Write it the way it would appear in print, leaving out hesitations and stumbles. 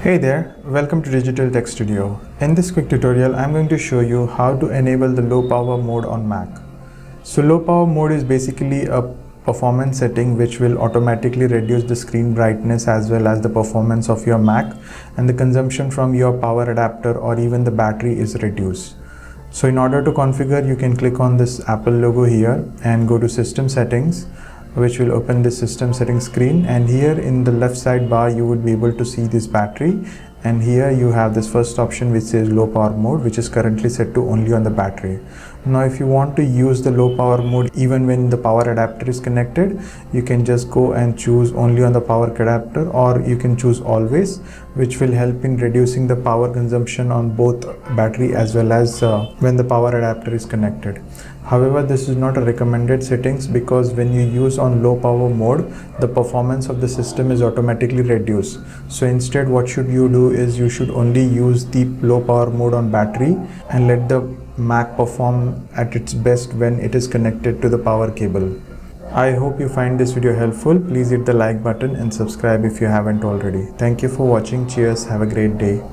Hey there, welcome to Digital Tech Studio. In this quick tutorial, I'm going to show you how to enable the low power mode on Mac. So low power mode is basically a performance setting which will automatically reduce the screen brightness as well as the performance of your Mac, and the consumption from your power adapter or even the battery is reduced. So in order to configure, you can click on this Apple logo here and go to System Settings, which will open the system settings screen, and here in the left side bar you would be able to see this battery, and here you have this first option which says low power mode, which is currently set to only on the battery. Now if you want to use the low power mode even when the power adapter is connected, you can just go and choose only on the power adapter, or you can choose always, which will help in reducing the power consumption on both battery as well as when the power adapter is connected. However, this is not a recommended settings because when you use on low power mode, the performance of the system is automatically reduced. So instead what should you do is you should only use the low power mode on battery and let the Mac perform at its best when it is connected to the power cable. I hope you find this video helpful. Please hit the like button and subscribe if you haven't already. Thank you for watching. Cheers. Have a great day.